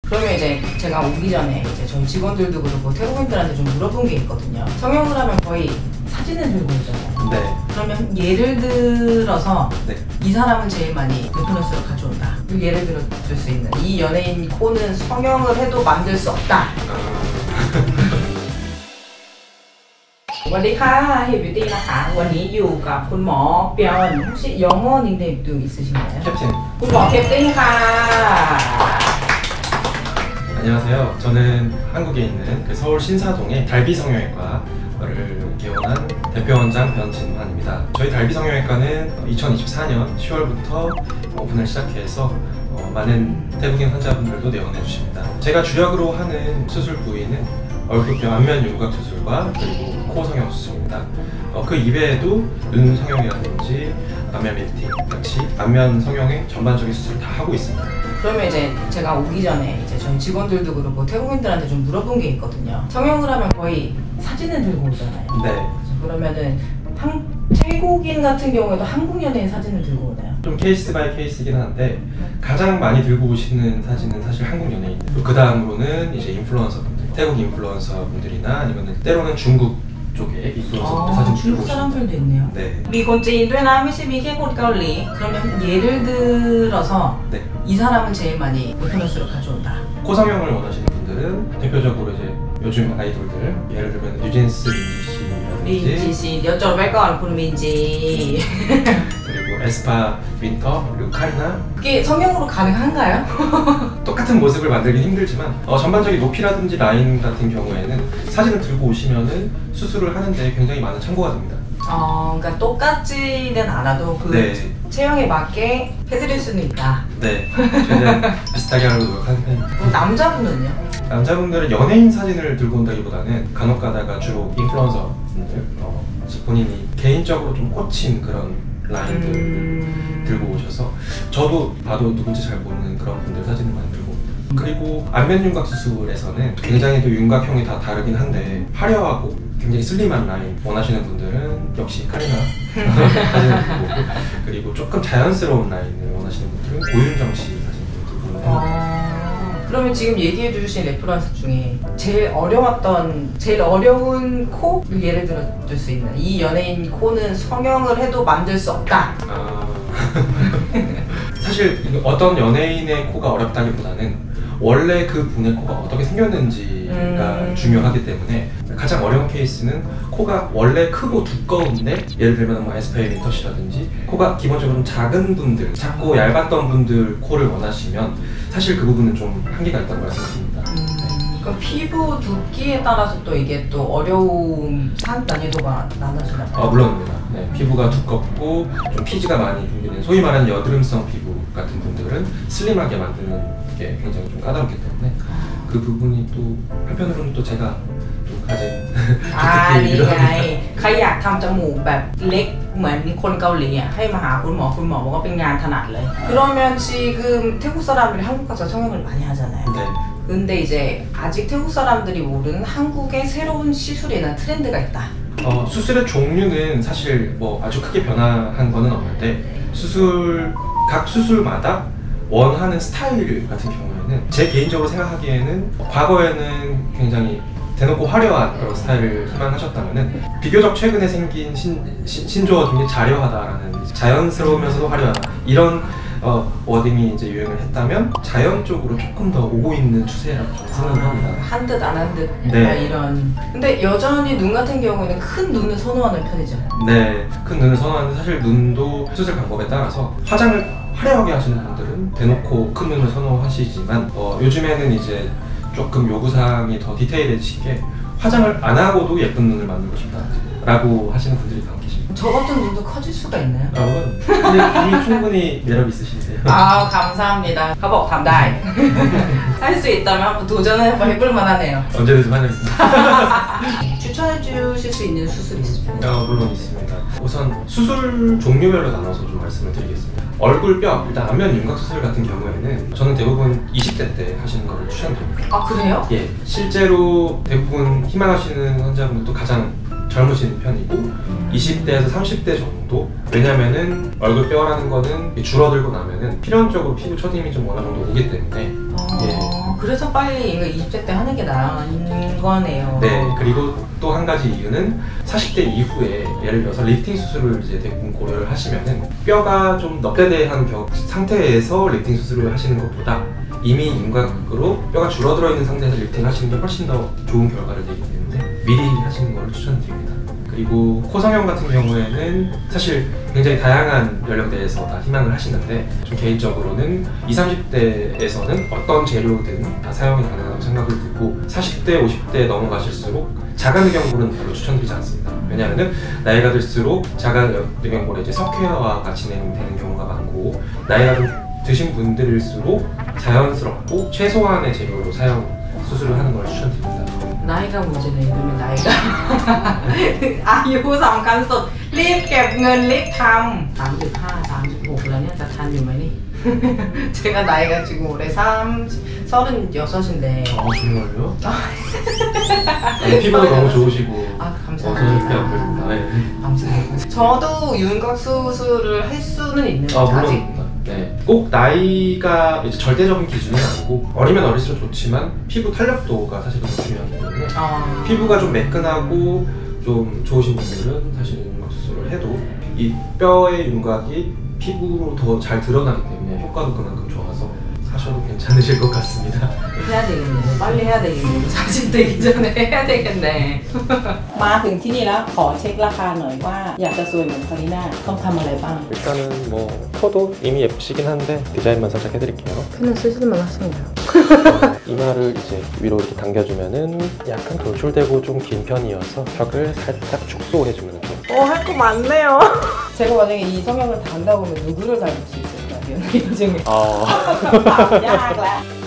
그러면 이제 제가 오기 전에 이제 저희 직원들도 그렇고 태국인들한테 좀 물어본 게 있거든요. 성형을 하면 거의 사진을 들고 오잖아요. 네. 그러면 예를 들어서 네. 이 사람은 제일 많이 레퍼런스를 가져온다. 예를 들어 줄 수 있는 이 연예인 코는 성형을 해도 만들 수 없다. สวัสดีค่ะเฮบิวตี้นะคะวันนี้อยู่กับคุณหมอเปียน혹시 영어 닉네임도 있으신가요? 캡틴. คุณหมอเคปติ้งค่ะ 안녕하세요. 저는 한국에 있는 서울 신사동의 달비성형외과를 개원한 대표원장 변진환입니다. 저희 달비성형외과는 2024년 10월부터 오픈을 시작해서 많은 태국인 환자분들도 내원해 주십니다. 제가 주력으로 하는 수술 부위는 얼굴뼈 안면 윤곽 수술과 그리고 코 성형 수술입니다. 그 이외에도 눈 성형이라든지 안면 리프팅 같이 안면 성형의 전반적인 수술을 다 하고 있습니다. 그러면 이제 제가 오기 전에 이제 저희 직원들도 그렇고 태국인들한테 좀 물어본 게 있거든요. 성형을 하면 거의 사진을 들고 오잖아요. 네. 그러면은 태국인 같은 경우에도 한국 연예인 사진을 들고 오나요? 좀 케이스 바이 케이스긴 한데 가장 많이 들고 오시는 사진은 사실 한국 연예인들. 그 다음으로는 이제 인플루언서 분들, 태국 인플루언서 분들이나 아니면 때로는 중국 쪽에 인플루언서 분들 사진 들고 중국 사람들도 있네요. 네. มีคนจีนด้วยนะไม่ใช่มีแค่คนเกาหลี 그러면 예를 들어서 네. 이 사람은 제일 많이 레퍼런스를 가져온다. 코 성형을 원하시는 분들은 대표적으로 이제 요즘 아이돌들 예를 들면 뉴진스 민지 씨라든지 เดี๋ยวจดไว้ก่อนคุณมินจี 그리고 에스파 윈터 그리고 카리나. 이게 성형으로 가능한가요? 똑같은 모습을 만들긴 힘들지만 전반적인 높이라든지 라인 같은 경우에는 사진을 들고 오시면은 수술을 하는데 굉장히 많은 참고가 됩니다. 그러니까 똑같지는 않아도 그 네. 체형에 맞게 해드릴 수는 있다. 네, 최대한 비슷하게 하려고 노력하는 편입니다. 남자분은요? 남자분들은 연예인 사진을 들고 온다기보다는 간혹 가다가 주로 인플루언서 분들 본인이 개인적으로 좀 꽂힌 그런 라인들을 들고 오셔서 저도 봐도 누군지 잘 모르는 그런 분들 사진을 많이 들고 옵니다. 그리고 안면 윤곽 수술에서는 굉장히 또 윤곽형이 다 다르긴 한데 화려하고 굉장히 슬림한 라인 원하시는 분들은 역시 카리나 사진을 들고 오고, 그리고 조금 자연스러운 라인을 원하시는 분들은 고윤정 씨 사진을 들고 오고. 그러면 지금 얘기해 주신 레퍼런스 중에 제일 어려운 코? 예를 들어 줄 수 있는 이 연예인 코는 성형을 해도 만들 수 없다. 사실 어떤 연예인의 코가 어렵다기보다는 원래 그 분의 코가 어떻게 생겼는지가 중요하기 때문에 가장 어려운 케이스는 코가 원래 크고 두꺼운데 예를 들면 뭐 에스파의 윈터 씨라든지 코가 기본적으로 작은 분들, 작고 얇았던 분들 코를 원하시면 사실 그 부분은 좀 한계가 있다고 말씀드립니다. 그럼 피부 두께에 따라서 또 이게 또 어려움 난이도가 나눠지나요? 물론입니다. 네, 피부가 두껍고 좀 피지가 많이 분비된 소위 말하는 여드름성 피부 같은 분들은 슬림하게 만드는 게 굉장히 좀 까다롭기 때문에 그 부분이 또 한편으로는 또 제가 좀 가진นี่ไงใครอยากทำจมูกแบบเล็กเหมือนคนเกาหลีให้มาหาคุณหมอบอกว่าเป็นงานถนัดเลย 그러면 지금 태국 사람들이 한국 가서 성형을 많이 하잖아요. 네. 근데 이제 아직 태국 사람들이 모르는 한국의 새로운 시술이나 트렌드가 있다. 수술의 종류는 사실 뭐 아주 크게 변화한 거는 없는데 각 수술마다 원하는 스타일 같은 경우에는 제 개인적으로 생각하기에는 과거에는 굉장히 대놓고 화려한 그런 스타일을 희망하셨다면은 비교적 최근에 생긴 신조어 중에 자려하다라는 자연스러우면서도 화려하다 이런 워딩이 이제 유행을 했다면 자연 쪽으로 조금 더 오고 있는 추세라고 저는 생각을 합니다. 한 듯 안 한 듯 네. 이런. 근데 여전히 눈 같은 경우에는 큰 눈을 선호하는 편이죠. 네, 큰 눈을 선호하는데 사실 눈도 수술 방법에 따라서 화장을 화려하게 하시는 분들은 대놓고 큰 눈을 선호하시지만 요즘에는 이제 조금 요구사항이 더 디테일해지게 화장을 안 하고도 예쁜 눈을 만들고 싶다라고 하시는 분들이 많 계십니다. 저 같은 눈도 커질 수가 있나요? 물론 근데 이미 충분히 매력 있으시세요. 감사합니다. เขาบอกทำได้ 할 수 있다면 한번 도전을 한번 해볼 만하네요. 언제든지 환영입니다. 추천해 주실 수 있는 수술 있으십니까? 물론 있습니다. 우선 수술 종류별로 나눠서 좀 말씀을 드리겠습니다. 얼굴뼈, 일단 안면 윤곽 수술 같은 경우에는 저는 대부분 20대 때 하시는 것을 추천드립니다. 그래요? 예, 실제로 대부분 희망하시는 환자분들도 가장 젊으신 편이고 20대에서 30대 정도. 왜냐면은 얼굴뼈라는 거는 줄어들고 나면은 필연적으로 피부 처짐이 좀 어느 정도 오기 때문에 예, 그래서 빨리 이거 20대 때 하는 게 나은 거네요. 네, 그리고 또 한 가지 이유는 40대 이후에 예를 들어서 리프팅 수술을 이제 대부분 고려를 하시면은 뼈가 좀 넙대대한 상태에서 리프팅 수술을 하시는 것보다 이미 윤곽으로 뼈가 줄어들어 있는 상태에서 리프팅 하시는 게 훨씬 더 좋은 결과를 내기 때문에 미리 하시는 걸 추천드립니다. 그리고 코 성형 같은 경우에는 사실 굉장히 다양한 연령대에서 다 희망을 하시는데 좀 개인적으로는 20, 30대에서는 어떤 재료든 다 사용이 가능하다고 생각을 들고 40대, 50대 넘어가실수록 자가늑연골은 별로 추천드리지 않습니다. 왜냐하면 나이가 들수록 자가늑연골에 이제 석회화가 진행되는 경우가 많고 나이가 좀 드신 분들일수록 자연스럽고 최소한의 재료로 수술을 하는 걸 추천드립니다. 나이가 문제네. 이러면 나이가 อายุสำคัญสุดรีบเก็บเงินรีบทำ35, 36แล้วเนี่ยจะทันอยู่ไหมนี่ 제가 나이가 지금 올해 36인데 아 정말요? 피부가 너무 좋으시고 아 감사합니다. 네. 감사합니다. 저도 윤곽 수술을 할 수는 있는 거죠? 아직? 물론 네. 꼭 나이가 이제 절대적인 기준은 아니고 어리면 어릴수록 좋지만 피부 탄력도가 사실 너무 중요하기 때문에 피부가 좀 매끈하고 좀 좋으신 분들은 사실 윤곽 수술을 해도 이 뼈의 윤곽이 피부로 더 잘 드러나기 때문에 효과도 그만큼 좋아서 하셔도 괜찮으실 것 같습니다. 해야 되겠네. 빨리 해야 되겠네. 40되기 전에 해야 되겠네. มาถึงที่นี่แล้วขอเช็คราคาหน่อยว่าอยากจะสวยเหมือนคาริน่าต้องทำอะไรบ้าง 일단은 뭐 코도 이미 예쁘시긴 한데 디자인만 살짝 해드릴게요. 그냥 쓰시면 하시네요. 이마를 이제 위로 이렇게 당겨주면은 약간 돌출되고 좀 긴 편이어서 벽을 살짝 축소해주면 좀. 할 거 많네요. 제가 만약에 이 성형을 다 한다고 하면 누구를 닮을 수 있을까요? 이 중에. อ๋อ ยากแล้ว